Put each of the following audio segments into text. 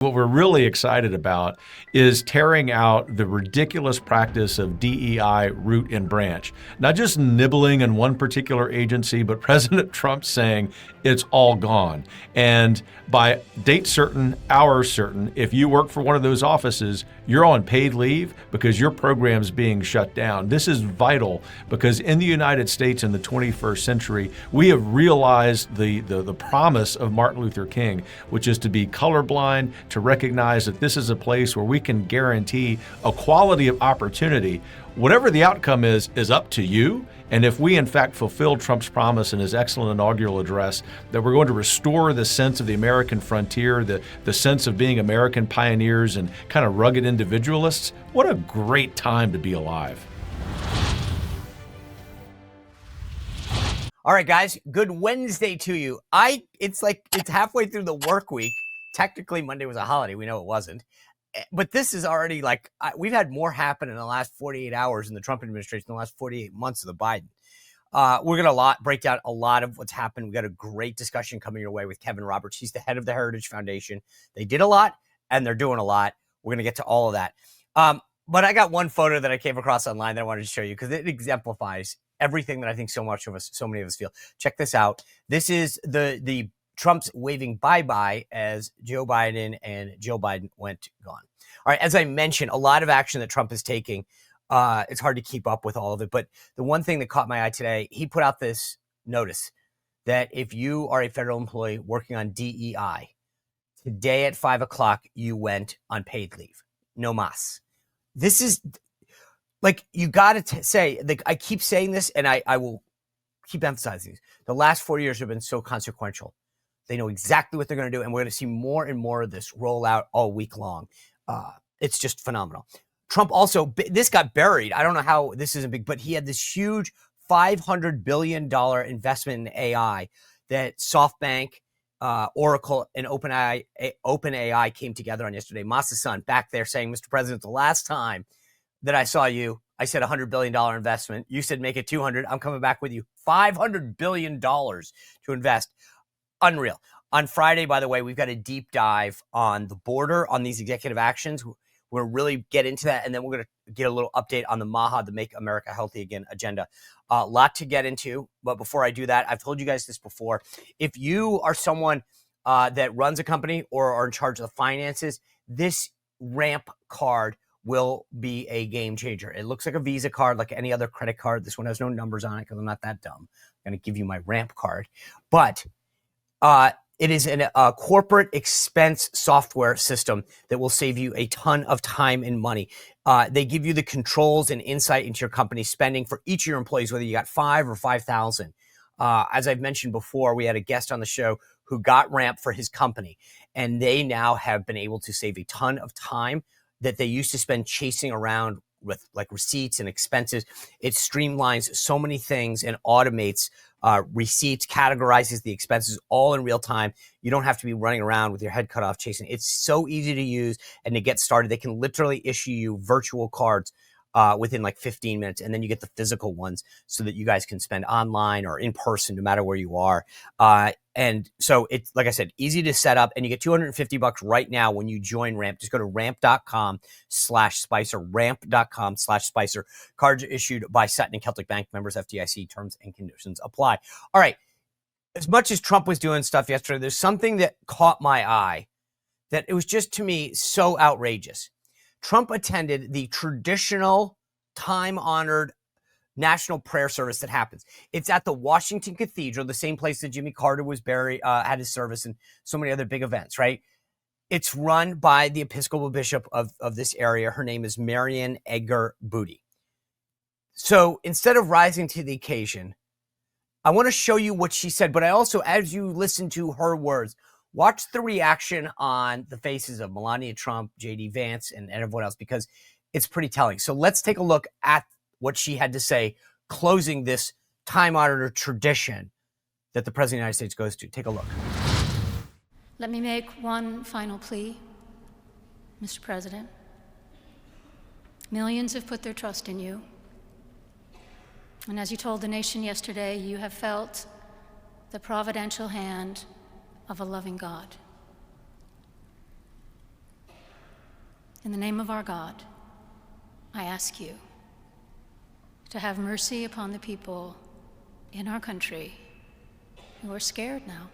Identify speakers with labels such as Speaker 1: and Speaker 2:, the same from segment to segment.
Speaker 1: What we're really excited about is tearing out the ridiculous practice of DEI root and branch. Not just nibbling in one particular agency, but President Trump saying it's all gone. And by date certain, hour certain, if you work for one of those offices, you're on paid leave because your program's being shut down. This is vital because in the United States in the 21st century, we have realized the promise of Martin Luther King, which is to be colorblind, to recognize that this is a place where we can guarantee equality of opportunity. Whatever the outcome is up to you. And if we in fact fulfill Trump's promise in his excellent inaugural address that we're going to restore the sense of the American frontier, the sense of being American pioneers and kind of rugged individualists, what a great time to be alive.
Speaker 2: All right, guys, good Wednesday to you. It's halfway through the work week. Technically, Monday was a holiday. We know it wasn't. But this is already we've had more happen in the last 48 hours in the Trump administration than the last 48 months of the Biden. We're going to break down a lot of what's happened. We got a great discussion coming your way with Kevin Roberts. He's the head of the Heritage Foundation. They did a lot and they're doing a lot. We're going to get to all of that. But I got one photo that I came across online that I wanted to show you because it exemplifies everything that I think so many of us feel. Check this out. This is the Trump's waving bye-bye as Joe Biden and Jill Biden went gone. All right, as I mentioned, a lot of action that Trump is taking. It's hard to keep up with all of it. But the one thing that caught my eye today, he put out this notice that if you are a federal employee working on DEI, today at 5 o'clock, you went on paid leave. No mas. This is you got to say, I keep saying this and I will keep emphasizing this. The last 4 years have been so consequential. They know exactly what they're going to do, and we're going to see more and more of this roll out all week long. It's just phenomenal. Trump also, this got buried. I don't know how this isn't big, but he had this huge $500 billion investment in AI that SoftBank, Oracle, and OpenAI came together on yesterday. Masa's son back there saying, Mr. President, the last time that I saw you, I said $100 billion investment. You said make it 200. I'm coming back with you. $500 billion to invest. Unreal. On Friday, by the way, we've got a deep dive on the border, on these executive actions. We're going to really get into that, and then we're going to get a little update on the MAHA, the Make America Healthy Again agenda. A lot to get into, but before I do that, I've told you guys this before. If you are someone that runs a company or are in charge of the finances, this RAMP card will be a game changer. It looks like a Visa card, like any other credit card. This one has no numbers on it because I'm not that dumb. I'm going to give you my RAMP card. But it is a corporate expense software system that will save you a ton of time and money. They give you the controls and insight into your company's spending for each of your employees, whether you got 5 or 5,000. As I've mentioned before, we had a guest on the show who got RAMP for his company, and they now have been able to save a ton of time that they used to spend chasing around with receipts and expenses. It streamlines so many things and automates receipts, categorizes the expenses all in real time. You don't have to be running around with your head cut off chasing. It's so easy to use and to get started. They can literally issue you virtual cards within 15 minutes, and then you get the physical ones so that you guys can spend online or in person, no matter where you are. And so it's, like I said, easy to set up, and you get $250 right now when you join RAMP. Just go to ramp.com/Spicer, ramp.com/Spicer. Cards are issued by Sutton and Celtic Bank, members FDIC. Terms and conditions apply. All right. As much as Trump was doing stuff yesterday, there's something that caught my eye that it was just, to me, so outrageous. Trump attended the traditional time-honored national prayer service that happens. It's at the Washington Cathedral, the same place that Jimmy Carter was buried, had his service, and so many other big events, right? It's run by the Episcopal bishop of this area. Her name is Marian Edgar Booty. So instead of rising to the occasion, I want to show you what she said, but I also, as you listen to her words, watch the reaction on the faces of Melania Trump, J.D. Vance, and everyone else, because it's pretty telling. So let's take a look at what she had to say, closing this time-honored tradition that the President of the United States goes to. Take a look.
Speaker 3: Let me make one final plea, Mr. President. Millions have put their trust in you. And as you told the nation yesterday, you have felt the providential hand of a loving God. In the name of our God, I ask you to have mercy upon the people in our country who are scared now.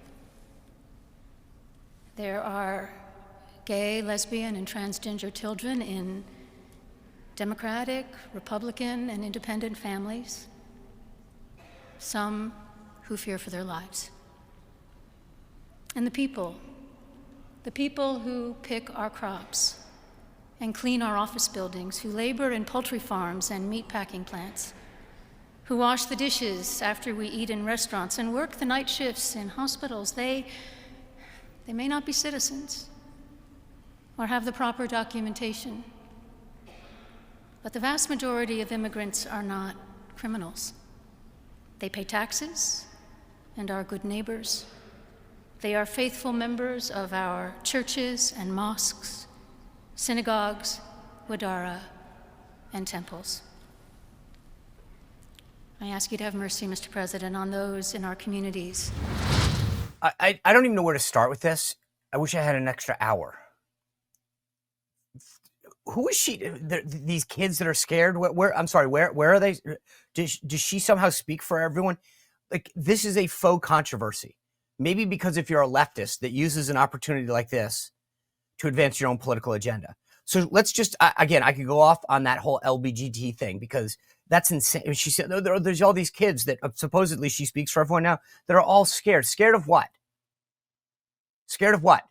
Speaker 3: There are gay, lesbian, and transgender children in Democratic, Republican, and independent families, some who fear for their lives. And the people who pick our crops and clean our office buildings, who labor in poultry farms and meat packing plants, who wash the dishes after we eat in restaurants and work the night shifts in hospitals, they may not be citizens or have the proper documentation, but the vast majority of immigrants are not criminals. They pay taxes and are good neighbors. They are faithful members of our churches and mosques, synagogues, wadara, and temples. I ask you to have mercy, Mr. President, on those in our communities.
Speaker 2: I don't even know where to start with this. I wish I had an extra hour. Who is she? These kids that are scared? I'm sorry, where are they? Does she somehow speak for everyone? Like, this is a faux controversy. Maybe because if you're a leftist that uses an opportunity like this to advance your own political agenda. So let's just, again, I could go off on that whole LBGT thing because that's insane. She said there's all these kids that supposedly she speaks for everyone now that are all scared. Scared of what? Scared of what?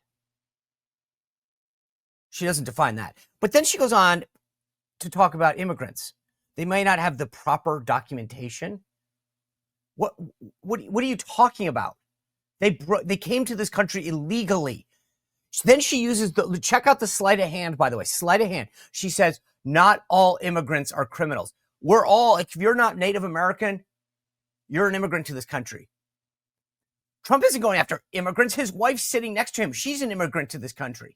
Speaker 2: She doesn't define that. But then she goes on to talk about immigrants. They may not have the proper documentation. What are you talking about? They came to this country illegally. Then she uses check out the sleight of hand, by the way, sleight of hand. She says, not all immigrants are criminals. We're all, if you're not Native American, you're an immigrant to this country. Trump isn't going after immigrants. His wife's sitting next to him. She's an immigrant to this country.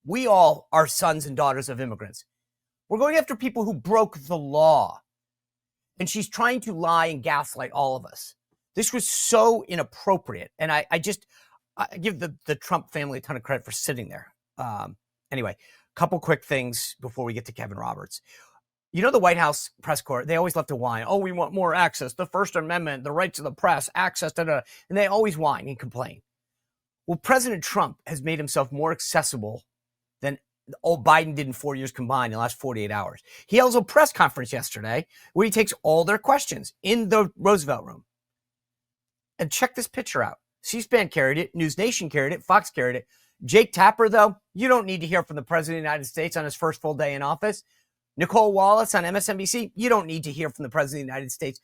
Speaker 2: We all are sons and daughters of immigrants. We're going after people who broke the law. And she's trying to lie and gaslight all of us. This was so inappropriate. And I give the Trump family a ton of credit for sitting there. Anyway, a couple quick things before we get to Kevin Roberts. You know, the White House press corps, they always love to whine. Oh, we want more access, the First Amendment, the rights of the press, access, and they always whine and complain. Well, President Trump has made himself more accessible than Biden did in 4 years combined in the last 48 hours. He held a press conference yesterday where he takes all their questions in the Roosevelt Room. And check this picture out. C-SPAN carried it. News Nation carried it. Fox carried it. Jake Tapper, though, you don't need to hear from the President of the United States on his first full day in office. Nicole Wallace on MSNBC, you don't need to hear from the President of the United States.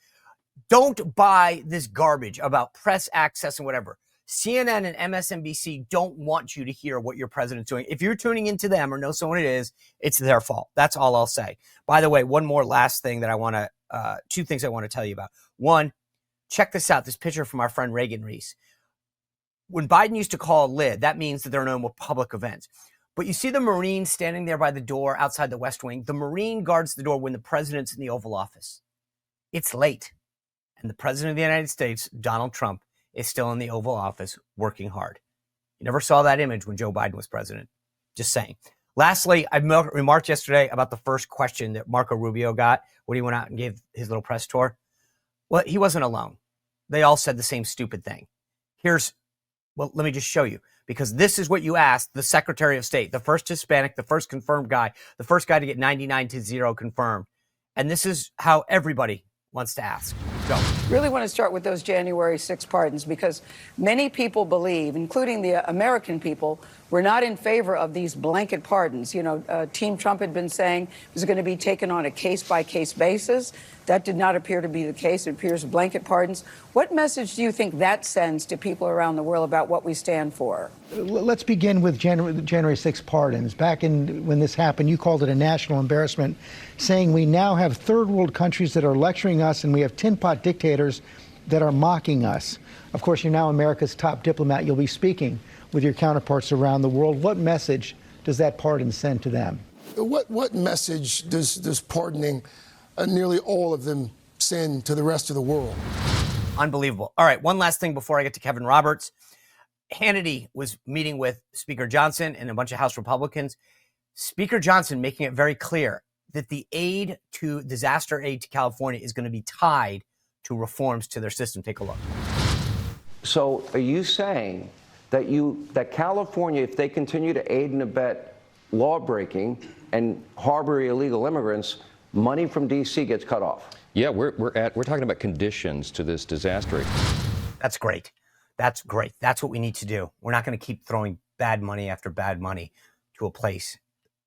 Speaker 2: Don't buy this garbage about press access and whatever. CNN and MSNBC don't want you to hear what your president's doing. If you're tuning into them or know someone it is, it's their fault. That's all I'll say. By the way, one more last thing that I want to, two things I want to tell you about. One, check this out, this picture from our friend Reagan Reese. When Biden used to call a lid, that means that there are no more public events. But you see the Marine standing there by the door outside the West Wing. The Marine guards the door when the president's in the Oval Office. It's late. And the president of the United States, Donald Trump, is still in the Oval Office working hard. You never saw that image when Joe Biden was president. Just saying. Lastly, I remarked yesterday about the first question that Marco Rubio got when he went out and gave his little press tour. Well, he wasn't alone. They all said the same stupid thing. Well, let me just show you, because this is what you asked the Secretary of State, the first Hispanic, the first confirmed guy, the first guy to get 99-0 confirmed. And this is how everybody wants to ask. Go.
Speaker 4: Really want to start with those January 6 pardons, because many people believe, including the American people, were not in favor of these blanket pardons. You know, Team Trump had been saying it was going to be taken on a case-by-case basis. That did not appear to be the case. It appears blanket pardons. What message do you think that sends to people around the world about what we stand for?
Speaker 5: Let's begin with January 6 pardons. Back when this happened, you called it a national embarrassment, saying we now have third world countries that are lecturing us and we have tin pot dictators that are mocking us. Of course, you're now America's top diplomat. You'll be speaking with your counterparts around the world. What message does that pardon send to them?
Speaker 6: What message does pardoning nearly all of them send to the rest of the world?
Speaker 2: Unbelievable. All right, one last thing before I get to Kevin Roberts. Hannity was meeting with Speaker Johnson and a bunch of House Republicans. Speaker Johnson making it very clear that the disaster aid to California is going to be tied to reforms to their system. Take a look.
Speaker 7: So are you saying that California, if they continue to aid and abet law-breaking and harbor illegal immigrants, money from D.C. gets cut off?
Speaker 8: Yeah, we're talking about conditions to this disaster.
Speaker 2: That's great. That's great. That's what we need to do. We're not going to keep throwing bad money after bad money to a place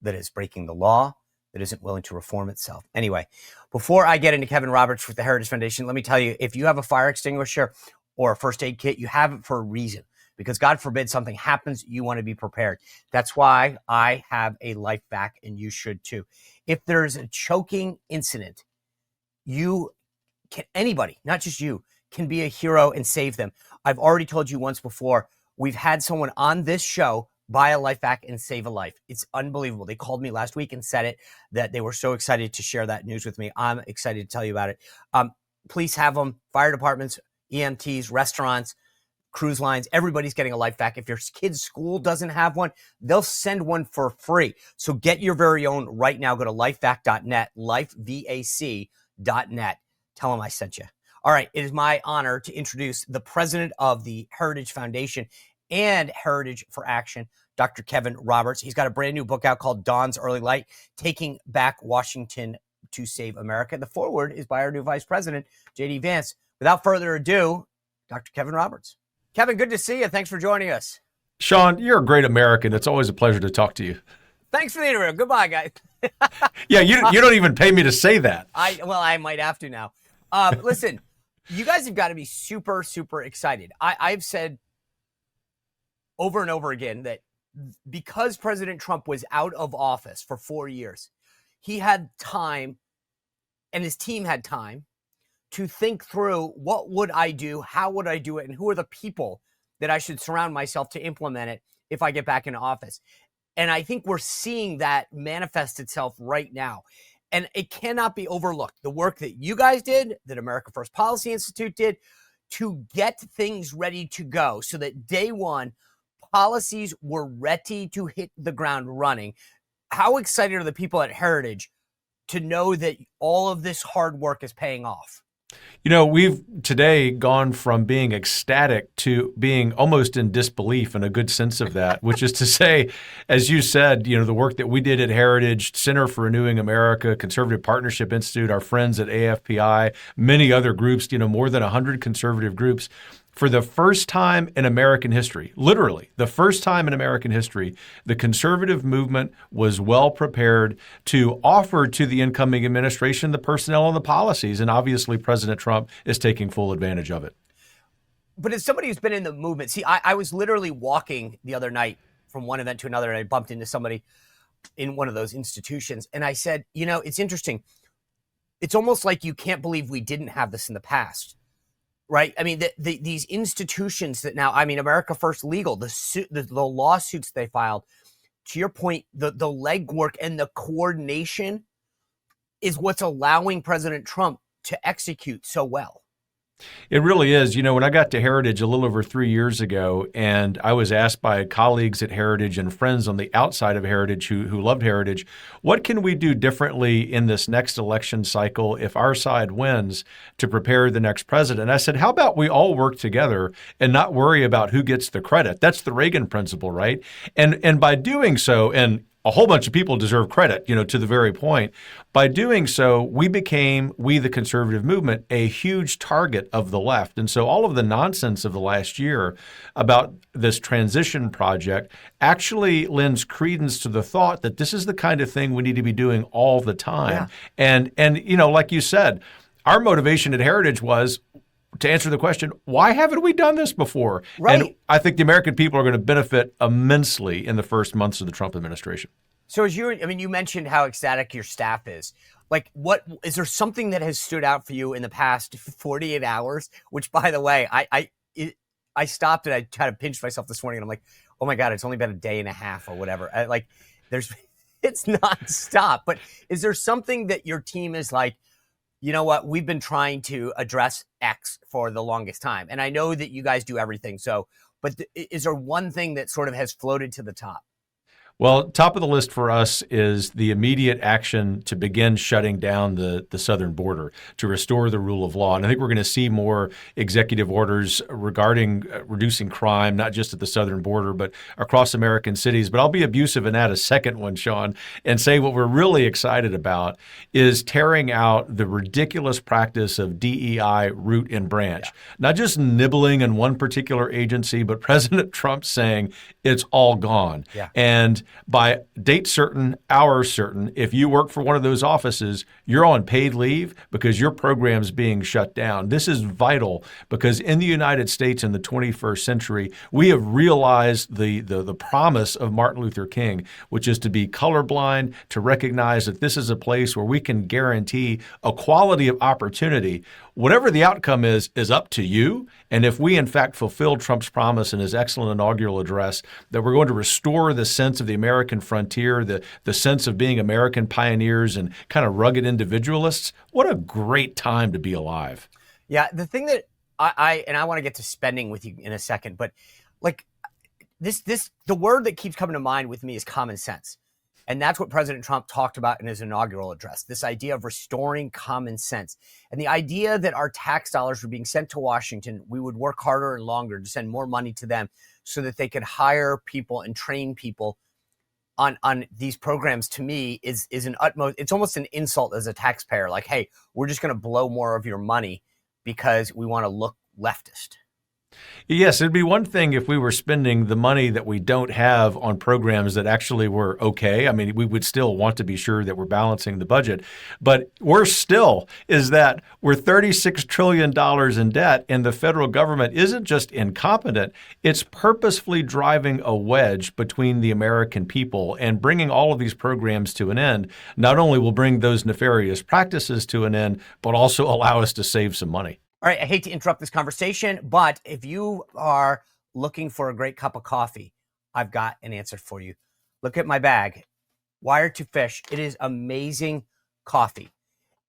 Speaker 2: that is breaking the law, that isn't willing to reform itself. Anyway, before I get into Kevin Roberts with the Heritage Foundation, let me tell you, if you have a fire extinguisher or a first aid kit, you have it for a reason, because God forbid something happens, you want to be prepared. That's why I have a LifeVac, and you should too. If there's a choking incident, anybody, not just you, can be a hero and save them. I've already told you once before, we've had someone on this show buy a LifeVac and save a life. It's unbelievable. They called me last week and said that they were so excited to share that news with me. I'm excited to tell you about it. Please have them. Fire departments, EMTs, restaurants, cruise lines, everybody's getting a LifeVac. If your kid's school doesn't have one, they'll send one for free. So get your very own right now. Go to lifevac.net, lifevac.net. Tell them I sent you. All right, it is my honor to introduce the president of the Heritage Foundation and Heritage for Action, Dr. Kevin Roberts. He's got a brand new book out called Dawn's Early Light, Taking Back Washington to Save America. The foreword is by our new vice president, J.D. Vance. Without further ado, Dr. Kevin Roberts. Kevin, good to see you. Thanks for joining us.
Speaker 1: Sean, you're a great American. It's always a pleasure to talk to you.
Speaker 2: Thanks for the interview. Goodbye, guys.
Speaker 1: Yeah, you don't even pay me to say that.
Speaker 2: I might have to now. Listen, you guys have got to be super, super excited. I've said over and over again that because President Trump was out of office for 4 years, he had time and his team had time to think through, what would I do? How would I do it? And who are the people that I should surround myself to implement it if I get back into office? And I think we're seeing that manifest itself right now. And it cannot be overlooked. The work that you guys did, that America First Policy Institute did, to get things ready to go so that day one, policies were ready to hit the ground running. How excited are the people at Heritage to know that all of this hard work is paying off?
Speaker 1: You know, we've today gone from being ecstatic to being almost in disbelief, in a good sense of that, which is to say, as you said, you know, the work that we did at Heritage, Center for Renewing America, Conservative Partnership Institute, our friends at AFPI, many other groups, you know, more than 100 conservative groups. For the first time in American history, literally the first time in American history, the conservative movement was well prepared to offer to the incoming administration the personnel and the policies. And obviously, President Trump is taking full advantage of it.
Speaker 2: But as somebody who's been in the movement, see, I was literally walking the other night from one event to another, and I bumped into somebody in one of those institutions. And I said, you know, it's interesting. It's almost like you can't believe we didn't have this in the past. Right. I mean, these institutions that now, I mean, America First Legal, the lawsuits they filed, to your point, the legwork and the coordination is what's allowing President Trump to execute so well.
Speaker 1: It really is. You know, when I got to Heritage a little over 3 years ago, and I was asked by colleagues at Heritage and friends on the outside of Heritage who loved Heritage, what can we do differently in this next election cycle if our side wins to prepare the next president? I said, how about we all work together and not worry about who gets the credit? That's the Reagan principle, right? And by doing so, and a whole bunch of people deserve credit, you know, to the very point. By doing so, we, the conservative movement, a huge target of the left. And so all of the nonsense of the last year about this transition project actually lends credence to the thought that this is the kind of thing we need to be doing all the time. Yeah. And you know, like you said, our motivation at Heritage was to answer the question, why haven't we done this before?
Speaker 2: Right.
Speaker 1: And I think the American people are going to benefit immensely in the first months of the Trump administration.
Speaker 2: So you mentioned how ecstatic your staff is. Like, what is there something that has stood out for you in the past 48 hours? Which, by the way, I stopped and I tried to pinch myself this morning, and I'm like, oh my God, it's only been a day and a half or whatever. It's nonstop. But is there something that your team is like, you know what, we've been trying to address X for the longest time, and I know that you guys do everything. So, but is there one thing that sort of has floated to the top?
Speaker 1: Well, top of the list for us is the immediate action to begin shutting down the southern border to restore the rule of law. And I think we're going to see more executive orders regarding reducing crime, not just at the southern border, but across American cities. But I'll be abusive and add a second one, Sean, and say what we're really excited about is tearing out the ridiculous practice of DEI root and branch. Not just nibbling in one particular agency, but President Trump saying it's all gone. And by date certain, hour certain, if you work for one of those offices, you're on paid leave because your program's being shut down. This is vital because in the United States in the 21st century, we have realized the promise of Martin Luther King, which is to be colorblind, to recognize that this is a place where we can guarantee equality of opportunity. Whatever the outcome is up to you. And if we, in fact, fulfill Trump's promise in his excellent inaugural address that we're going to restore the sense of the American frontier, the sense of being American pioneers and kind of rugged individualists, what a great time to be alive.
Speaker 2: Yeah, the thing that I want to get to spending with you in a second, but like the word that keeps coming to mind with me is common sense. And that's what President Trump talked about in his inaugural address, this idea of restoring common sense. And the idea that our tax dollars were being sent to Washington, we would work harder and longer to send more money to them so that they could hire people and train people on these programs, to me, is an utmost, it's almost an insult as a taxpayer. Like, hey, we're just going to blow more of your money because we want to look leftist.
Speaker 1: Yes, it'd be one thing if we were spending the money that we don't have on programs that actually were okay. I mean, we would still want to be sure that we're balancing the budget. But worse still is that we're $36 trillion in debt, and the federal government isn't just incompetent, it's purposefully driving a wedge between the American people and bringing all of these programs to an end. Not only will bring those nefarious practices to an end, but also allow us to save some money.
Speaker 2: All right, I hate to interrupt this conversation, but if you are looking for a great cup of coffee, I've got an answer for you. Look at my bag, Wired to Fish. It is amazing coffee.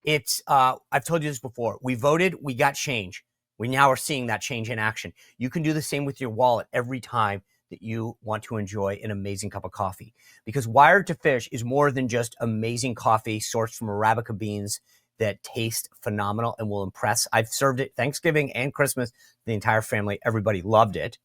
Speaker 2: It's, I've told you this before. We voted, we got change. We now are seeing that change in action. You can do the same with your wallet every time that you want to enjoy an amazing cup of coffee, because Wired to Fish is more than just amazing coffee sourced from Arabica beans that taste phenomenal and will impress. I've served it Thanksgiving and Christmas. The entire family, everybody loved it.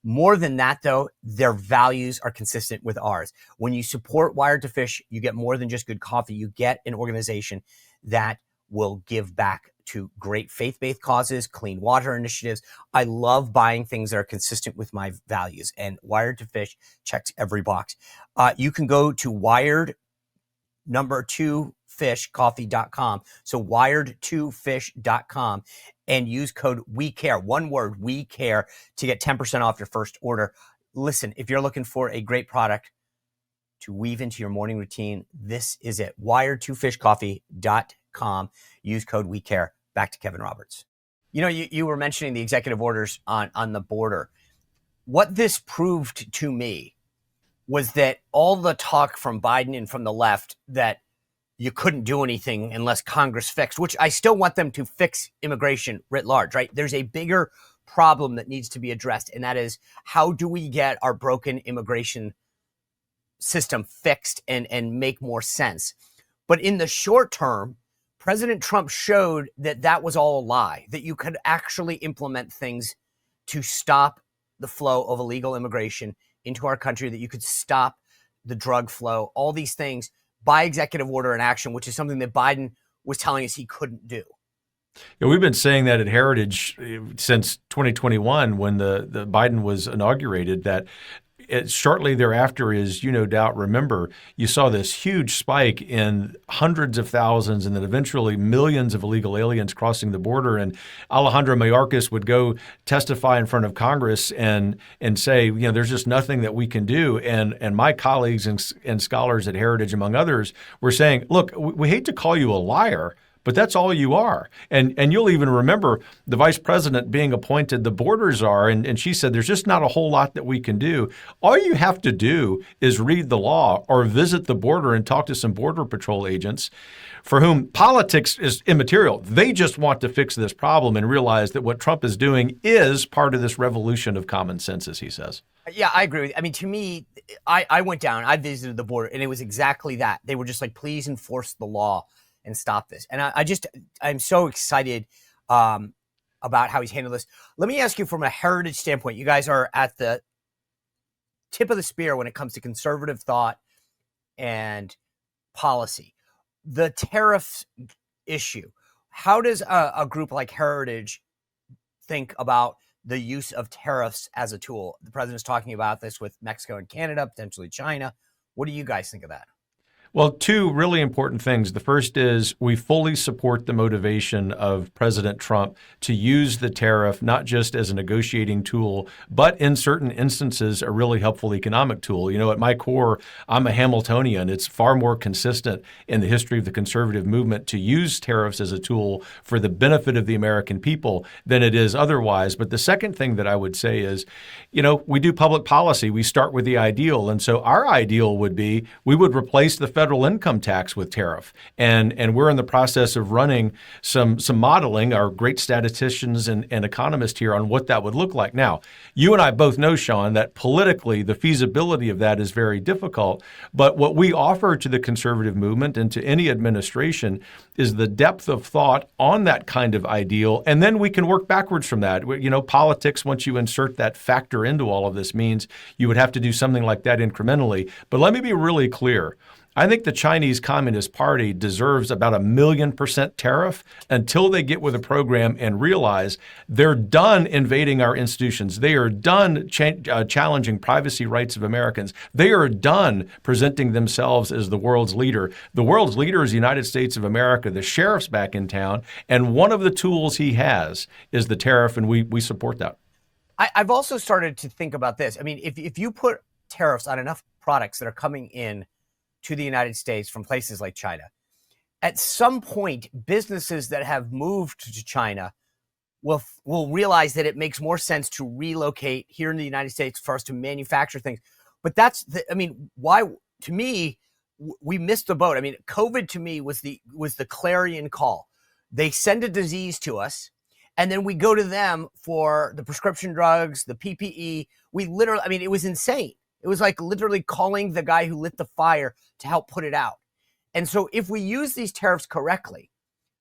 Speaker 2: More than that, though, their values are consistent with ours. When you support Wired to Fish, you get more than just good coffee. You get an organization that will give back to great faith-based causes, clean water initiatives. I love buying things that are consistent with my values, and Wired to Fish checks every box. You can go to wired2fishcoffee.com. So wired2fish.com and use code WECARE, one word, WECARE, to get 10% off your first order. Listen, if you're looking for a great product to weave into your morning routine, this is it. Wired2fishcoffee.com. Use code WECARE. Back to Kevin Roberts. You know, you were mentioning the executive orders on the border. What this proved to me was that all the talk from Biden and from the left that you couldn't do anything unless Congress fixed, which I still want them to fix immigration writ large, right? There's a bigger problem that needs to be addressed, and that is, how do we get our broken immigration system fixed and make more sense? But in the short term, President Trump showed that that was all a lie, that you could actually implement things to stop the flow of illegal immigration into our country, that you could stop the drug flow, all these things by executive order and action, which is something that Biden was telling us he couldn't do.
Speaker 1: Yeah, we've been saying that at Heritage since 2021 when the Biden was inaugurated, that shortly thereafter, as you no doubt remember, you saw this huge spike in hundreds of thousands and then eventually millions of illegal aliens crossing the border. And Alejandro Mayorkas would go testify in front of Congress and say, you know, there's just nothing that we can do. And my colleagues and scholars at Heritage, among others, were saying, look, we hate to call you a liar, but that's all you are. And you'll even remember the vice president being appointed the border czar, and she said there's just not a whole lot that we can do. All you have to do is read the law or visit the border and talk to some Border Patrol agents for whom politics is immaterial. They just want to fix this problem and realize that what Trump is doing is part of this revolution of common sense, as he says.
Speaker 2: Yeah, I agree with you. I mean, to me, I went down, I visited the border, and it was exactly that. They were just like, please enforce the law and stop this. And I'm so excited about how he's handled this. Let me ask you from a heritage standpoint, you guys are at the tip of the spear when it comes to conservative thought and policy. The tariffs issue, how does a group like Heritage think about the use of tariffs as a tool? The president's talking about this with Mexico and Canada, potentially China. What do you guys think of that?
Speaker 1: Well, two really important things. The first is we fully support the motivation of President Trump to use the tariff not just as a negotiating tool, but in certain instances, a really helpful economic tool. You know, at my core, I'm a Hamiltonian. It's far more consistent in the history of the conservative movement to use tariffs as a tool for the benefit of the American people than it is otherwise. But the second thing that I would say is, you know, we do public policy. We start with the ideal. And so our ideal would be we would replace the federal income tax with tariff. And we're in the process of running some modeling, our great statisticians and economists here, on what that would look like. Now, you and I both know, Sean, that politically the feasibility of that is very difficult. But what we offer to the conservative movement and to any administration is the depth of thought on that kind of ideal. And then we can work backwards from that. You know, politics, once you insert that factor into all of this, means you would have to do something like that incrementally. But let me be really clear. I think the Chinese Communist Party deserves about 1,000,000% tariff until they get with a program and realize they're done invading our institutions. They are done challenging privacy rights of Americans. They are done presenting themselves as the world's leader. The world's leader is the United States of America. The sheriff's back in town, and one of the tools he has is the tariff, and we support that.
Speaker 2: I've also started to think about this. I mean, if you put tariffs on enough products that are coming in to the United States from places like China, at some point, businesses that have moved to China will realize that it makes more sense to relocate here in the United States for us to manufacture things. But why? To me, we missed the boat. I mean, COVID to me was the clarion call. They send a disease to us, and then we go to them for the prescription drugs, the PPE. It was insane. It was like literally calling the guy who lit the fire to help put it out. And so if we use these tariffs correctly,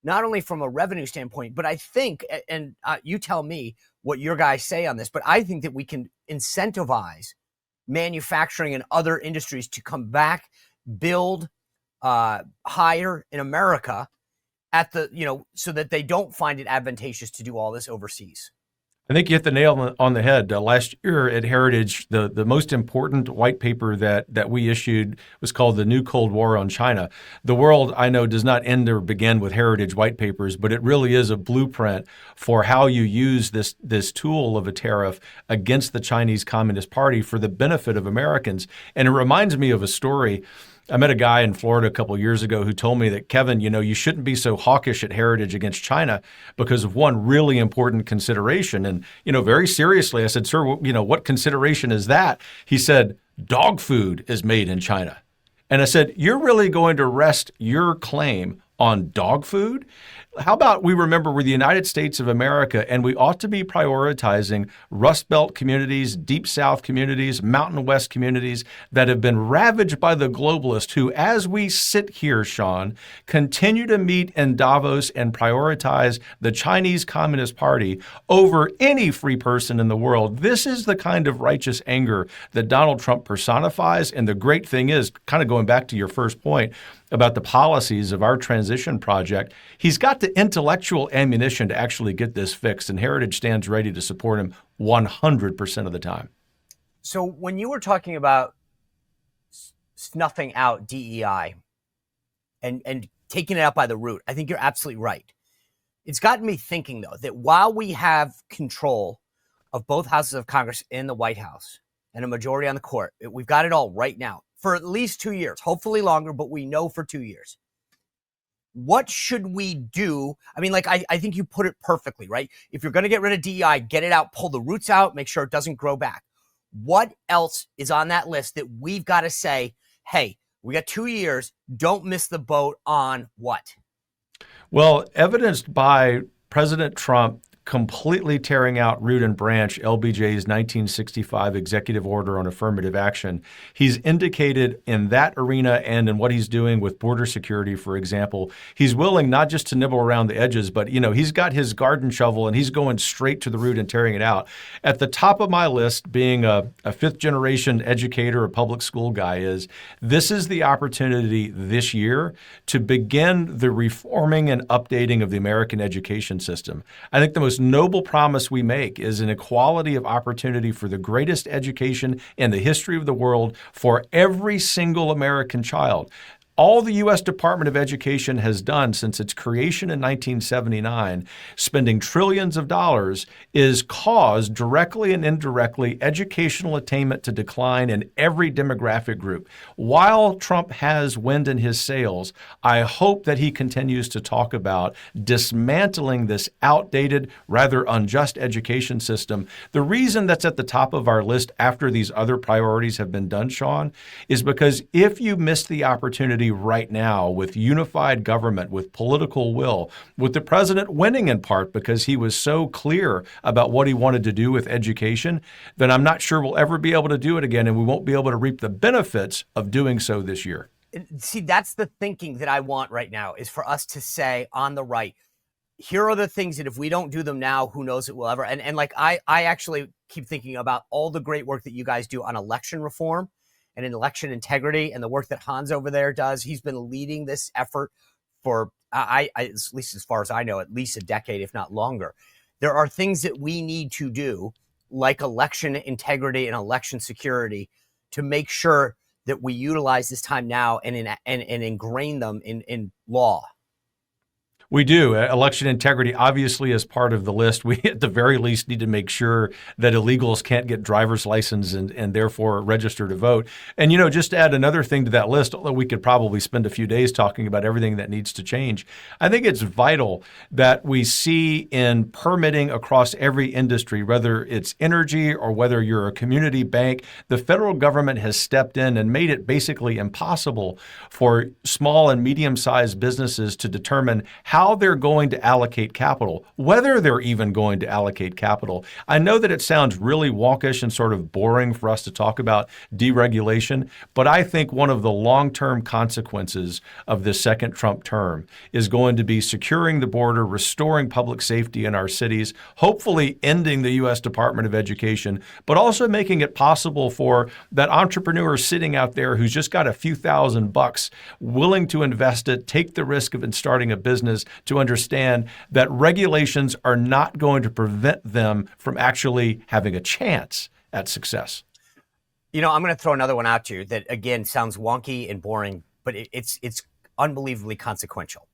Speaker 2: not only from a revenue standpoint, but I think, and you tell me what your guys say on this, but I think that we can incentivize manufacturing and other industries to come back, build, hire in America so that they don't find it advantageous to do all this overseas.
Speaker 1: I think you hit the nail on the head. Last year at Heritage, the most important white paper that we issued was called The New Cold War on China. The world, I know, does not end or begin with Heritage white papers, but it really is a blueprint for how you use this tool of a tariff against the Chinese Communist Party for the benefit of Americans. And it reminds me of a story. I met a guy in Florida a couple of years ago who told me that, Kevin, you shouldn't be so hawkish at Heritage against China because of one really important consideration. And, very seriously, I said, sir, what consideration is that? He said, dog food is made in China. And I said, you're really going to rest your claim on dog food? How about we remember we're the United States of America, and we ought to be prioritizing Rust Belt communities, Deep South communities, Mountain West communities that have been ravaged by the globalists who, as we sit here, Sean, continue to meet in Davos and prioritize the Chinese Communist Party over any free person in the world. This is the kind of righteous anger that Donald Trump personifies. And the great thing is, kind of going back to your first point about the policies of our transition project, he's got the intellectual ammunition to actually get this fixed, and Heritage stands ready to support him 100% of the time.
Speaker 2: So when you were talking about snuffing out DEI and taking it out by the root, I think you're absolutely right. It's gotten me thinking, though, that while we have control of both houses of Congress and the White House and a majority on the court, we've got it all right now for at least 2 years, hopefully longer, but we know for 2 years. What should we do? I mean, like, I think you put it perfectly, right? If you're going to get rid of DEI, get it out, pull the roots out, make sure it doesn't grow back. What else is on that list that we've got to say, hey, we got 2 years, don't miss the boat on what?
Speaker 1: Well, evidenced by President Trump completely tearing out root and branch LBJ's 1965 executive order on affirmative action. He's indicated in that arena and in what he's doing with border security, for example, he's willing not just to nibble around the edges, but, he's got his garden shovel and he's going straight to the root and tearing it out. At the top of my list, being a fifth generation educator, a public school guy, this is the opportunity this year to begin the reforming and updating of the American education system. I think the most noble promise we make is an equality of opportunity for the greatest education in the history of the world for every single American child. All the U.S. Department of Education has done since its creation in 1979, spending trillions of dollars, is cause directly and indirectly educational attainment to decline in every demographic group. While Trump has wind in his sails, I hope that he continues to talk about dismantling this outdated, rather unjust education system. The reason that's at the top of our list after these other priorities have been done, Sean, is because if you miss the opportunity right now with unified government, with political will, with the president winning in part because he was so clear about what he wanted to do with education, then I'm not sure we'll ever be able to do it again, and we won't be able to reap the benefits of doing so this year.
Speaker 2: See, that's the thinking that I want right now, is for us to say on the right, here are the things that if we don't do them now, who knows it will ever. And like, I actually keep thinking about all the great work that you guys do on election reform and in election integrity, and the work that Hans over there does. He's been leading this effort for, at least as far as I know, at least a decade, if not longer. There are things that we need to do, like election integrity and election security, to make sure that we utilize this time now and ingrain them in law.
Speaker 1: We do. Election integrity obviously is part of the list. We at the very least need to make sure that illegals can't get driver's license and therefore register to vote. And, just to add another thing to that list, although we could probably spend a few days talking about everything that needs to change, I think it's vital that we see in permitting across every industry, whether it's energy or whether you're a community bank, the federal government has stepped in and made it basically impossible for small and medium-sized businesses to determine how they're going to allocate capital, whether they're even going to allocate capital. I know that it sounds really wonkish and sort of boring for us to talk about deregulation, but I think one of the long-term consequences of this second Trump term is going to be securing the border, restoring public safety in our cities, hopefully ending the U.S. Department of Education, but also making it possible for that entrepreneur sitting out there who's just got a few $1,000 willing to invest it, take the risk of starting a business, to understand that regulations are not going to prevent them from actually having a chance at success.
Speaker 2: I'm going to throw another one out to you that, again, sounds wonky and boring, but it's unbelievably consequential.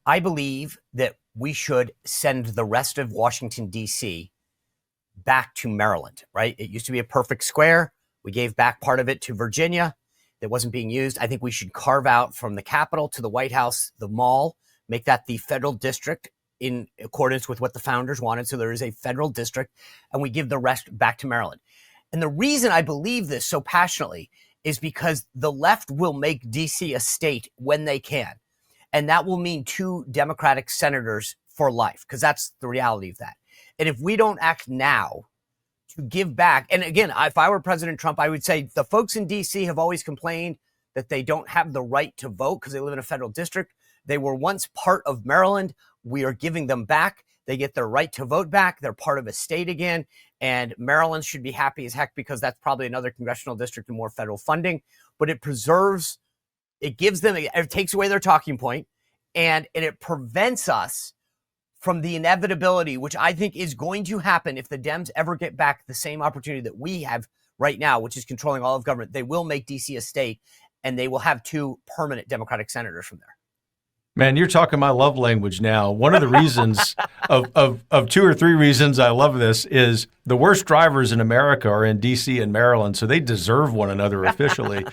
Speaker 2: I believe that we should send the rest of Washington, D.C. back to Maryland, right? It used to be a perfect square. We gave back part of it to Virginia that wasn't being used. I think we should carve out from the Capitol to the White House, the mall, make that the federal district in accordance with what the founders wanted. So there is a federal district, and we give the rest back to Maryland. And the reason I believe this so passionately is because the left will make DC a state when they can. And that will mean 2 Democratic senators for life, because that's the reality of that. And if we don't act now to give back, and again, if I were President Trump, I would say the folks in DC have always complained that they don't have the right to vote because they live in a federal district. They were once part of Maryland. We are giving them back. They get their right to vote back. They're part of a state again. And Maryland should be happy as heck because that's probably another congressional district and more federal funding. But it preserves, it gives them, it takes away their talking point, and it prevents us from the inevitability, which I think is going to happen if the Dems ever get back the same opportunity that we have right now, which is controlling all of government. They will make DC a state, and they will have 2 permanent Democratic senators from there.
Speaker 1: Man, you're talking my love language now. One of the reasons of 2 or 3 reasons I love this is the worst drivers in America are in D.C. and Maryland, so they deserve one another officially.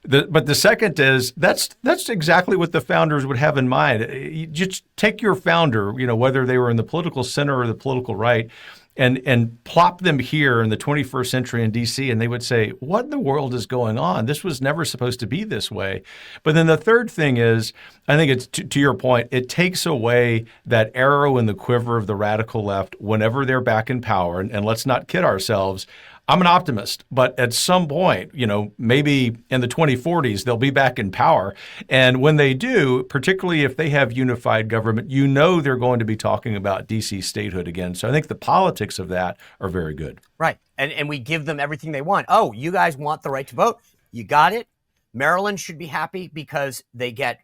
Speaker 1: But the second is that's exactly what the founders would have in mind. You just take your founder, whether they were in the political center or the political right, and plop them here in the 21st century in D.C., and they would say, what in the world is going on? This was never supposed to be this way. But then the third thing is, I think it's to your point, it takes away that arrow in the quiver of the radical left whenever they're back in power. And let's not kid ourselves. I'm an optimist, but at some point, maybe in the 2040s, they'll be back in power. And when they do, particularly if they have unified government, they're going to be talking about DC statehood again. So I think the politics of that are very good.
Speaker 2: Right. And we give them everything they want. Oh, you guys want the right to vote? You got it. Maryland should be happy because they get,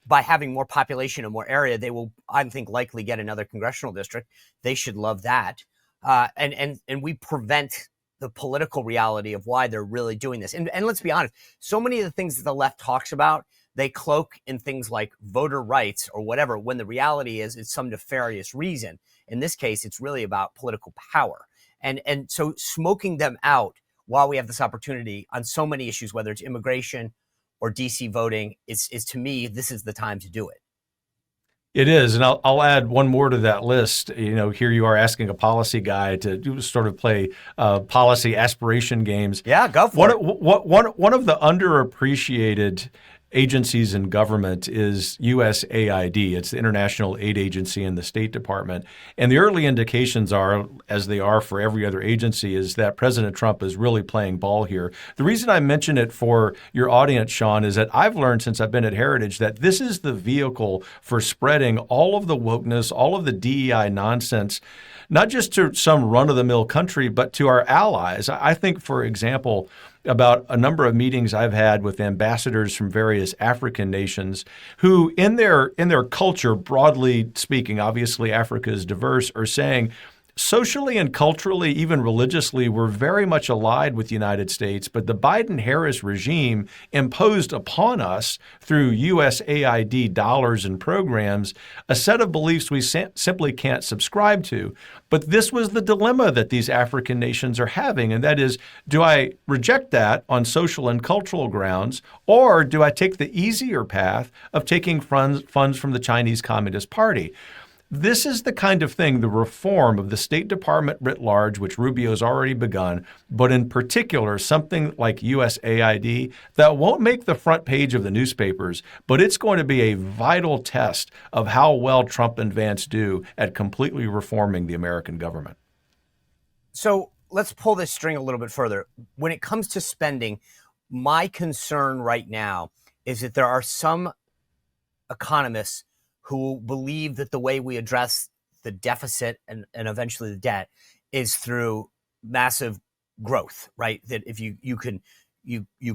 Speaker 2: by having more population and more area, they will, I think, likely get another congressional district. They should love that. And we prevent the political reality of why they're really doing this. And let's be honest, so many of the things that the left talks about, they cloak in things like voter rights or whatever, when the reality is it's some nefarious reason. In this case, it's really about political power. And so smoking them out while we have this opportunity on so many issues, whether it's immigration or DC voting, is to me, this is the time to do it.
Speaker 1: It is, and I'll add one more to that list. Here you are asking a policy guy to sort of play policy aspiration games.
Speaker 2: Yeah, go for it.
Speaker 1: One of the underappreciated agencies in government is USAID. It's the International Aid Agency in the State Department. And the early indications are, as they are for every other agency, is that President Trump is really playing ball here. The reason I mention it for your audience, Sean, is that I've learned since I've been at Heritage that this is the vehicle for spreading all of the wokeness, all of the DEI nonsense, not just to some run-of-the-mill country, but to our allies. I think, for example, about a number of meetings I've had with ambassadors from various African nations who, in their culture, broadly speaking, obviously Africa is diverse, are saying socially and culturally, even religiously, we're very much allied with the United States, but the Biden-Harris regime imposed upon us through USAID dollars and programs a set of beliefs we simply can't subscribe to. But this was the dilemma that these African nations are having, and that is, do I reject that on social and cultural grounds, or do I take the easier path of taking funds from the Chinese Communist Party? This is the kind of thing, the reform of the State Department writ large, which Rubio has already begun, but in particular, something like USAID, that won't make the front page of the newspapers, but it's going to be a vital test of how well Trump and Vance do at completely reforming the American government.
Speaker 2: So let's pull this string a little bit further. When it comes to spending, my concern right now is that there are some economists who believe that the way we address the deficit and eventually the debt is through massive growth, right? That if you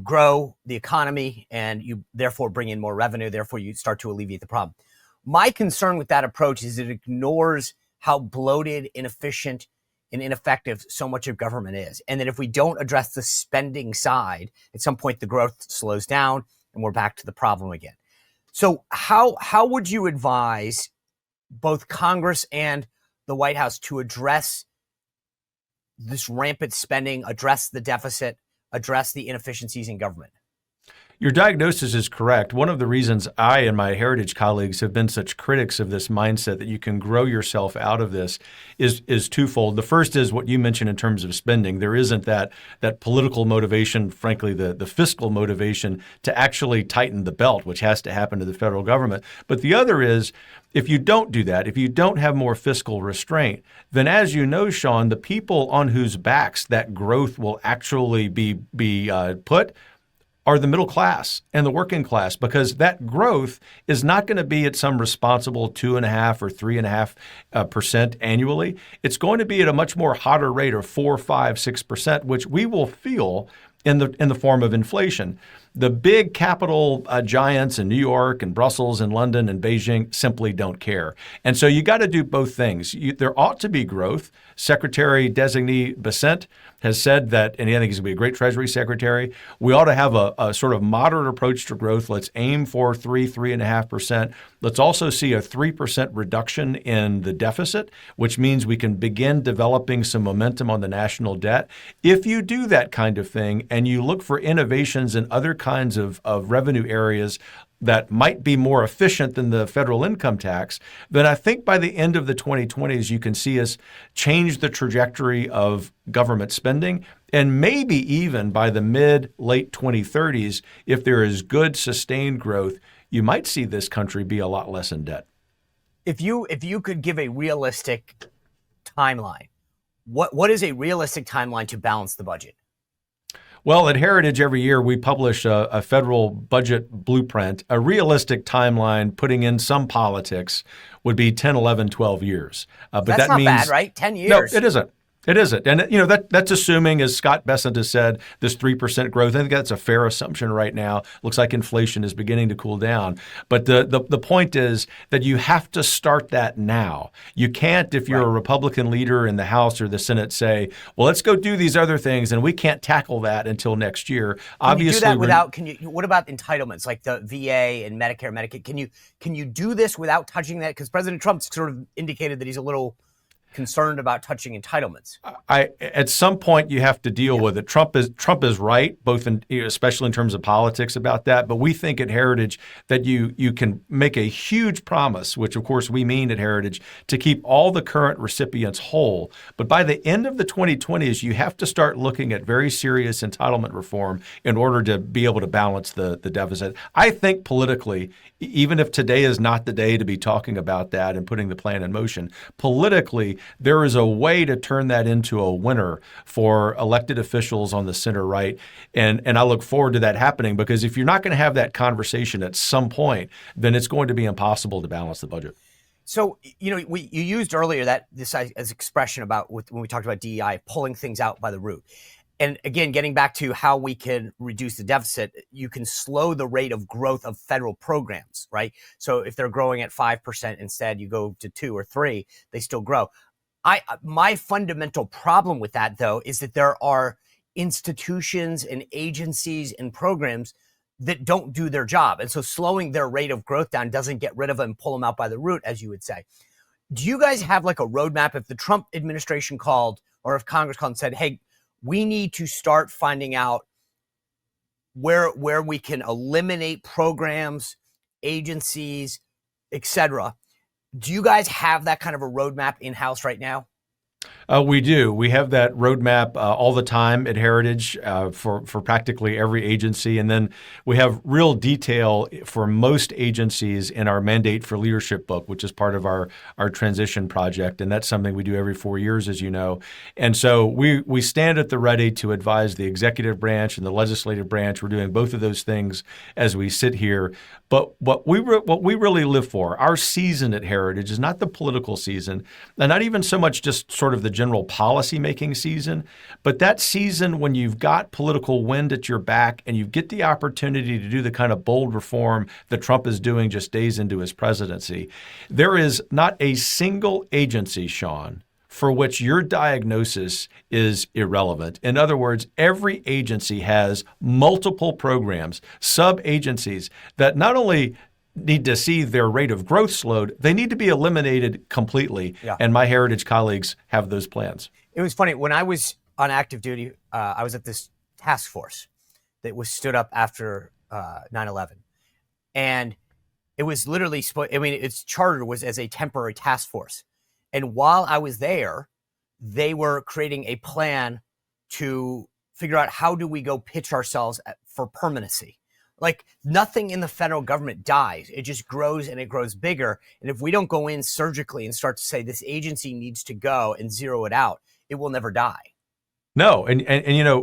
Speaker 2: grow the economy and you therefore bring in more revenue, therefore you start to alleviate the problem. My concern with that approach is it ignores how bloated, inefficient, and ineffective so much of government is. And that if we don't address the spending side, at some point the growth slows down and we're back to the problem again. So how would you advise both Congress and the White House to address this rampant spending, address the deficit, address the inefficiencies in government?
Speaker 1: Your diagnosis is correct. One of the reasons I and my Heritage colleagues have been such critics of this mindset that you can grow yourself out of this is twofold. The first is what you mentioned in terms of spending. There isn't that political motivation, frankly, the fiscal motivation to actually tighten the belt, which has to happen to the federal government. But the other is, if you don't do that, if you don't have more fiscal restraint, then as you know, Sean, the people on whose backs that growth will actually be put are the middle class and the working class, because that growth is not going to be at some responsible 2.5% or 3.5% annually. It's going to be at a much more hotter rate of 4, 5, 6%, which we will feel in the form of inflation. The big capital giants in New York and Brussels and London and Beijing simply don't care. And so you got to do both things. There ought to be growth. Secretary-designee Bessent has said that, and I think he's going to be a great Treasury Secretary, we ought to have a sort of moderate approach to growth. Let's aim for 3.5%. Let's also see a 3% reduction in the deficit, which means we can begin developing some momentum on the national debt. If you do that kind of thing and you look for innovations in other kinds of revenue areas that might be more efficient than the federal income tax, then I think by the end of the 2020s, you can see us change the trajectory of government spending. And maybe even by the late 2030s, if there is good sustained growth, you might see this country be a lot less in debt.
Speaker 2: If you could give a realistic timeline, what is a realistic timeline to balance the budget?
Speaker 1: Well, at Heritage, every year we publish a federal budget blueprint. A realistic timeline, putting in some politics, would be 10, 11, 12 years. But
Speaker 2: that's
Speaker 1: that
Speaker 2: not
Speaker 1: means,
Speaker 2: bad, right? 10 years.
Speaker 1: No, it isn't. It isn't. And, that's assuming, as Scott Bessent has said, this 3% growth. I think that's a fair assumption right now. Looks like inflation is beginning to cool down. But the point is that you have to start that now. You can't, if you're a Republican leader in the House or the Senate, say, well, let's go do these other things, and we can't tackle that until next year.
Speaker 2: Obviously, you do that without, what about entitlements like the VA and Medicare, Medicaid? Can you do this without touching that? Because President Trump sort of indicated that he's a little concerned about touching entitlements.
Speaker 1: At some point you have to deal with it. Trump is right, especially in terms of politics about that. But we think at Heritage that you can make a huge promise, which of course we mean at Heritage, to keep all the current recipients whole. But by the end of the 2020s, you have to start looking at very serious entitlement reform in order to be able to balance the deficit. I think politically, even if today is not the day to be talking about that and putting the plan in motion, politically, there is a way to turn that into a winner for elected officials on the center right. And I look forward to that happening, because if you're not going to have that conversation at some point, then it's going to be impossible to balance the budget.
Speaker 2: So, you used earlier this as expression about when we talked about DEI, pulling things out by the root. And again, getting back to how we can reduce the deficit, you can slow the rate of growth of federal programs, right? So if they're growing at 5%, instead you go to 2 or 3, they still grow. My fundamental problem with that, though, is that there are institutions and agencies and programs that don't do their job. And so slowing their rate of growth down doesn't get rid of them, pull them out by the root, as you would say. Do you guys have like a roadmap if the Trump administration called, or if Congress called and said, hey, we need to start finding out where we can eliminate programs, agencies, et cetera? Do you guys have that kind of a roadmap in-house right now?
Speaker 1: We do. We have that roadmap all the time at Heritage for practically every agency. And then we have real detail for most agencies in our Mandate for Leadership book, which is part of our transition project. And that's something we do every 4 years, as you know. And so we stand at the ready to advise the executive branch and the legislative branch. We're doing both of those things as we sit here. But what we really live for, our season at Heritage, is not the political season, and not even so much just sort of the general policy-making season, but that season when you've got political wind at your back and you get the opportunity to do the kind of bold reform that Trump is doing just days into his presidency. There is not a single agency, Sean, for which your diagnosis is irrelevant. In other words, every agency has multiple programs, sub-agencies that not only need to see their rate of growth slowed, they need to be eliminated completely. Yeah. And my Heritage colleagues have those plans.
Speaker 2: It was funny. When I was on active duty, I was at this task force that was stood up after 9/11. And it was literally, its charter was as a temporary task force. And while I was there, they were creating a plan to figure out how do we go pitch ourselves for permanency. Like, nothing in the federal government dies. It just grows and it grows bigger. And if we don't go in surgically and start to say this agency needs to go and zero it out, it will never die.
Speaker 1: No. And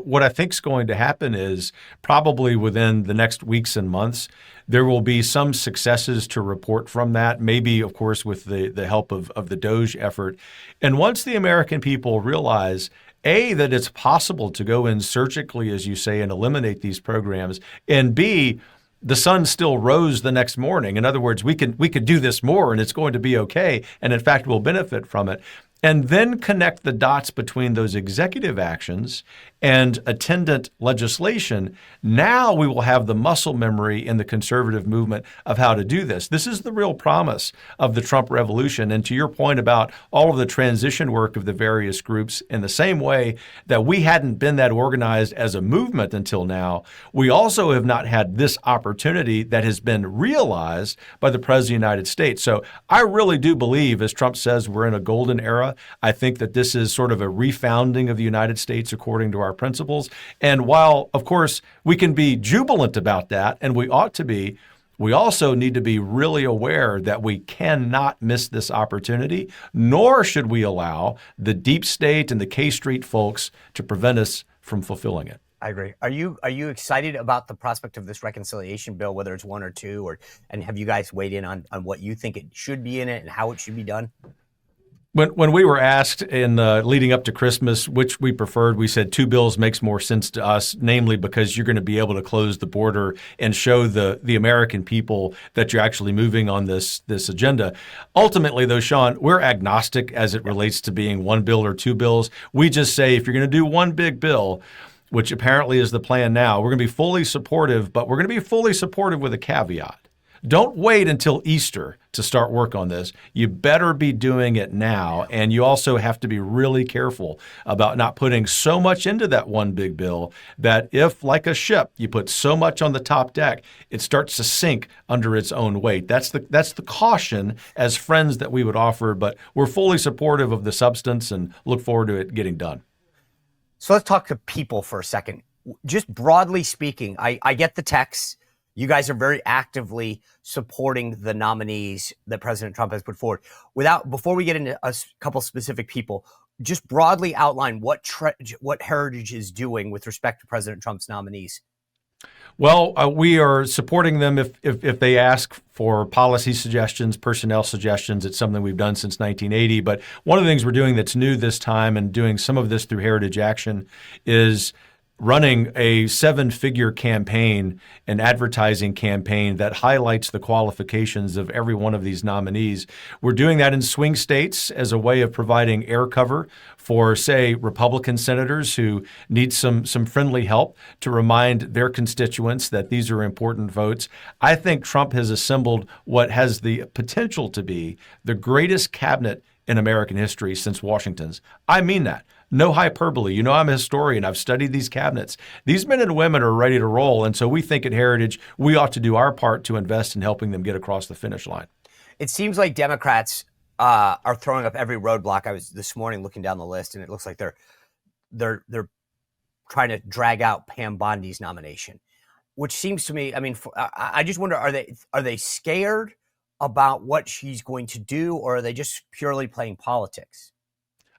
Speaker 1: what I think is going to happen is probably within the next weeks and months, there will be some successes to report from that, maybe, of course, with the help of the DOGE effort. And once the American people realize, A, that it's possible to go in surgically, as you say, and eliminate these programs, and B, the sun still rose the next morning. In other words, we could do this more and it's going to be okay. And in fact, we'll benefit from it. And then connect the dots between those executive actions and attendant legislation, now we will have the muscle memory in the conservative movement of how to do this. This is the real promise of the Trump revolution. And to your point about all of the transition work of the various groups, in the same way that we hadn't been that organized as a movement until now, we also have not had this opportunity that has been realized by the President of the United States. So I really do believe, as Trump says, we're in a golden era. I think that this is sort of a refounding of the United States according to our principles. And while, of course, we can be jubilant about that, and we ought to be, we also need to be really aware that we cannot miss this opportunity, nor should we allow the deep state and the K Street folks to prevent us from fulfilling it.
Speaker 2: I agree. Are you excited about the prospect of this reconciliation bill, whether it's one or two, and have you guys weighed in on what you think it should be in it and how it should be done?
Speaker 1: When we were asked in leading up to Christmas which we preferred, we said two bills makes more sense to us, namely because you're going to be able to close the border and show the American people that you're actually moving on this agenda. Ultimately, though, Sean, we're agnostic as it relates to being one bill or two bills. We just say if you're going to do one big bill, which apparently is the plan now, we're going to be fully supportive, but we're going to be fully supportive with a caveat. Don't wait until Easter to start work on this. You better be doing it now. And you also have to be really careful about not putting so much into that one big bill that if, like a ship, you put so much on the top deck, it starts to sink under its own weight. That's the caution as friends that we would offer, but we're fully supportive of the substance and look forward to it getting done.
Speaker 2: So let's talk to people for a second. Just broadly speaking, I get the text. You guys are very actively supporting the nominees that President Trump has put forward. Before we get into a couple specific people, just broadly outline what Heritage is doing with respect to President Trump's nominees.
Speaker 1: Well, we are supporting them if they ask for policy suggestions, personnel suggestions. It's something we've done since 1980. But one of the things we're doing that's new this time, and doing some of this through Heritage Action, is running a 7-figure campaign, an advertising campaign that highlights the qualifications of every one of these nominees. We're doing that in swing states as a way of providing air cover for, say, Republican senators who need some friendly help to remind their constituents that these are important votes. I think Trump has assembled what has the potential to be the greatest cabinet in American history since Washington's. I mean that. No hyperbole. You know, I'm a historian. I've studied these cabinets. These men and women are ready to roll. And so we think at Heritage, we ought to do our part to invest in helping them get across the finish line.
Speaker 2: It seems like Democrats are throwing up every roadblock. I was this morning looking down the list, and it looks like they're trying to drag out Pam Bondi's nomination, which seems to me, I mean, I just wonder, are they scared about what she's going to do, or are they just purely playing politics?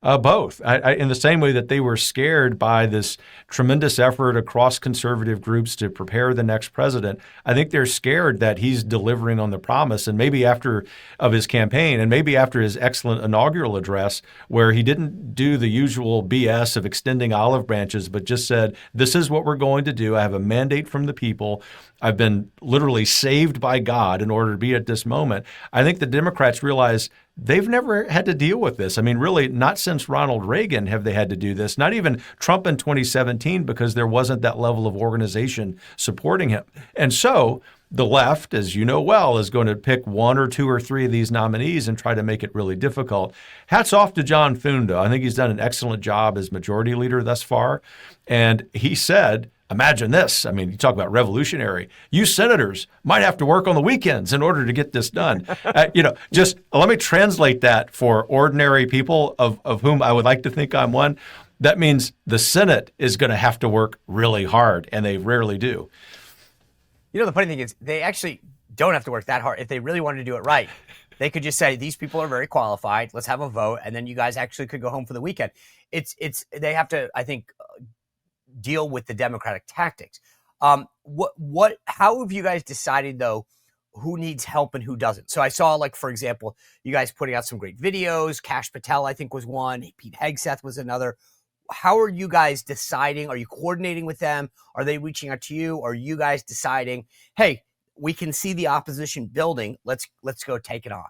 Speaker 1: Both. In the same way that they were scared by this tremendous effort across conservative groups to prepare the next president, I think they're scared that he's delivering on the promise. And maybe after of his campaign, and maybe after his excellent inaugural address, where he didn't do the usual BS of extending olive branches, but just said, this is what we're going to do. I have a mandate from the people. I've been literally saved by God in order to be at this moment. I think the Democrats realize they've never had to deal with this. I mean, really, not since Ronald Reagan have they had to do this, not even Trump in 2017, because there wasn't that level of organization supporting him. And so the left, as you know well, is going to pick one or two or three of these nominees and try to make it really difficult. Hats off to John Thune. I think he's done an excellent job as majority leader thus far. And he said, imagine this. I mean, you talk about revolutionary. You senators might have to work on the weekends in order to get this done. Just let me translate that for ordinary people of whom I would like to think I'm one. That means the Senate is going to have to work really hard, and they rarely do.
Speaker 2: You know, the funny thing is they actually don't have to work that hard. If they really wanted to do it right, they could just say, these people are very qualified. Let's have a vote. And then you guys actually could go home for the weekend. They have to, I think, deal with the Democratic tactics. How have you guys decided, though, who needs help and who doesn't? So I saw, like, for example, you guys putting out some great videos. Kash Patel, I think, was one. Pete Hegseth was another. How are you guys deciding? Are you coordinating with them? Are they reaching out to you? Or are you guys deciding, hey, we can see the opposition building. Let's go take it on?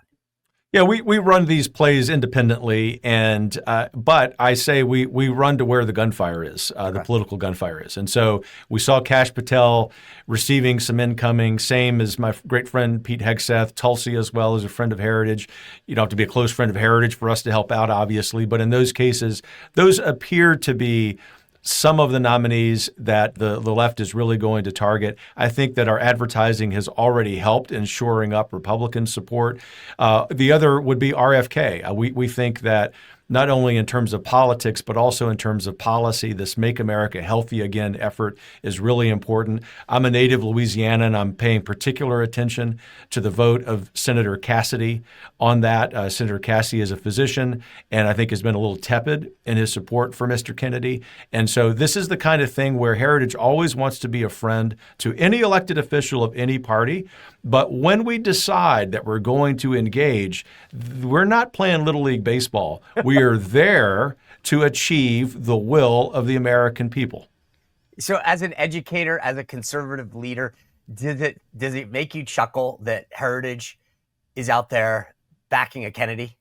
Speaker 1: Yeah, we run these plays independently, and but I say we run to where the gunfire is, the political gunfire is. And so we saw Kash Patel receiving some incoming, same as my great friend Pete Hegseth, Tulsi as well as a friend of Heritage. You don't have to be a close friend of Heritage for us to help out, obviously, but in those cases, those appear to be some of the nominees that the left is really going to target. I think that our advertising has already helped in shoring up Republican support. The other would be RFK. We think that not only in terms of politics, but also in terms of policy, this Make America Healthy Again effort is really important. I'm a native Louisianan. I'm paying particular attention to the vote of Senator Cassidy on that. Senator Cassidy is a physician and I think has been a little tepid in his support for Mr. Kennedy. And so this is the kind of thing where Heritage always wants to be a friend to any elected official of any party. But when we decide that we're going to engage, we're not playing Little League Baseball. We are there to achieve the will of the American people.
Speaker 2: So as an educator, as a conservative leader, does it make you chuckle that Heritage is out there backing a Kennedy?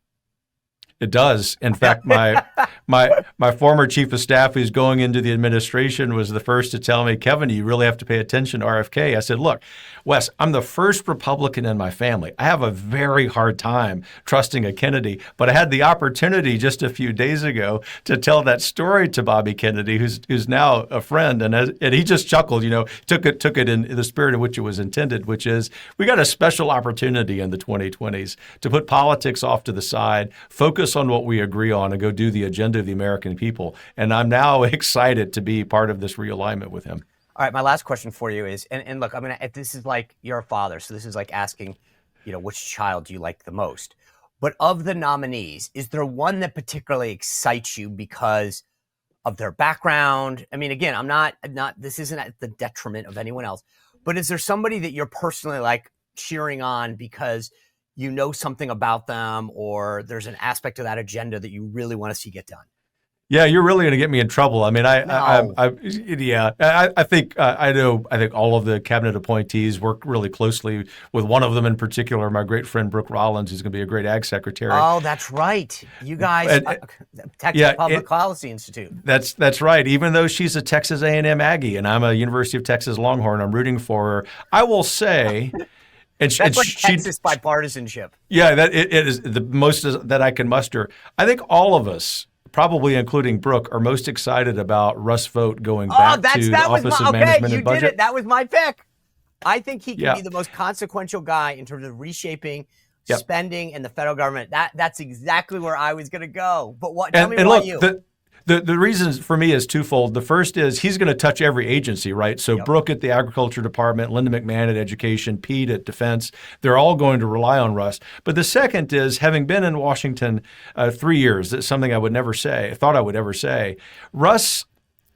Speaker 1: It does. In fact, my former chief of staff who's going into the administration was the first to tell me, Kevin, you really have to pay attention to RFK. I said, look, Wes, I'm the first Republican in my family. I have a very hard time trusting a Kennedy, but I had the opportunity just a few days ago to tell that story to Bobby Kennedy, who's now a friend, and he just chuckled, took it in the spirit in which it was intended, which is we got a special opportunity in the 2020s to put politics off to the side, focus on what we agree on, and go do the agenda of the American people. And I'm now excited to be part of this realignment with him.
Speaker 2: All right, my last question for you is, and look, this is like you're a father, so this is like asking, which child do you like the most? But of the nominees, is there one that particularly excites you because of their background? I mean, again, I'm not. This isn't at the detriment of anyone else, but is there somebody that you're personally like cheering on because you know something about them, or there's an aspect of that agenda that you really want to see get done?
Speaker 1: Yeah, you're really going to get me in trouble. I mean, I think all of the cabinet appointees work really closely with one of them in particular, my great friend Brooke Rollins, who's going to be a great ag secretary.
Speaker 2: Oh, that's right. You guys, Texas Public Policy Institute.
Speaker 1: That's right. Even though she's a Texas A&M Aggie and I'm a University of Texas Longhorn, I'm rooting for her. I will say.
Speaker 2: That's like Texas bipartisanship.
Speaker 1: Yeah, it is the most that I can muster. I think all of us, probably including Brooke, are most excited about Russ Vought going back to the Office of Management and Budget.
Speaker 2: Did it. That was my pick. I think he can be the most consequential guy in terms of reshaping spending and the federal government. That's exactly where I was going to go. But tell me about you.
Speaker 1: The reason for me is twofold. The first is he's going to touch every agency, right? So Brooke at the Agriculture Department, Linda McMahon at Education, Pete at Defense, they're all going to rely on Russ. But the second is, having been in Washington 3 years, that's something I thought I would ever say, Russ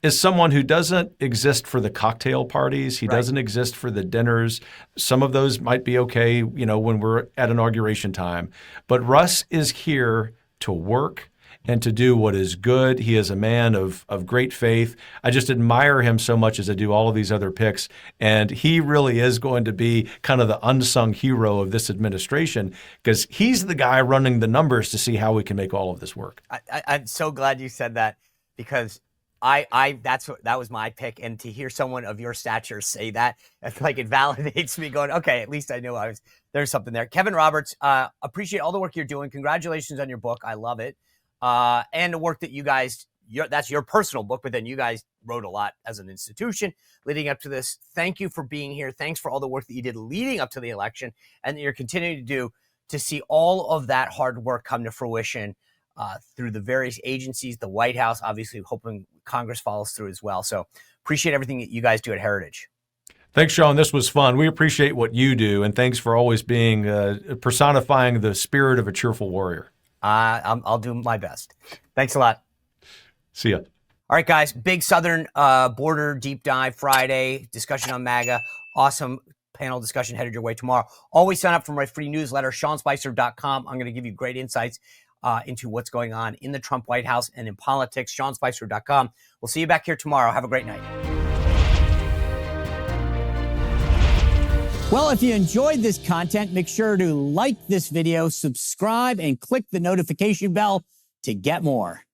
Speaker 1: is someone who doesn't exist for the cocktail parties. He doesn't exist for the dinners. Some of those might be okay, when we're at inauguration time. But Russ is here to work and to do what is good. He is a man of great faith. I just admire him so much as I do all of these other picks. And he really is going to be kind of the unsung hero of this administration because he's the guy running the numbers to see how we can make all of this work.
Speaker 2: I'm so glad you said that because that was my pick. And to hear someone of your stature say that, it's like it validates me going, okay, at least I knew there's something there. Kevin Roberts, appreciate all the work you're doing. Congratulations on your book. I love it. And the work that you guys, that's your personal book, but then you guys wrote a lot as an institution leading up to this. Thank you for being here. Thanks for all the work that you did leading up to the election and that you're continuing to do to see all of that hard work come to fruition through the various agencies, the White House, obviously hoping Congress follows through as well. So appreciate everything that you guys do at Heritage.
Speaker 1: Thanks, Sean. This was fun. We appreciate what you do, and thanks for always being personifying the spirit of a cheerful warrior.
Speaker 2: I'll do my best. Thanks a lot.
Speaker 1: See ya.
Speaker 2: All right, guys. Big Southern border deep dive Friday. Discussion on MAGA. Awesome panel discussion headed your way tomorrow. Always sign up for my free newsletter, SeanSpicer.com. I'm going to give you great insights into what's going on in the Trump White House and in politics. SeanSpicer.com. We'll see you back here tomorrow. Have a great night.
Speaker 9: Well, if you enjoyed this content, make sure to like this video, subscribe, and click the notification bell to get more.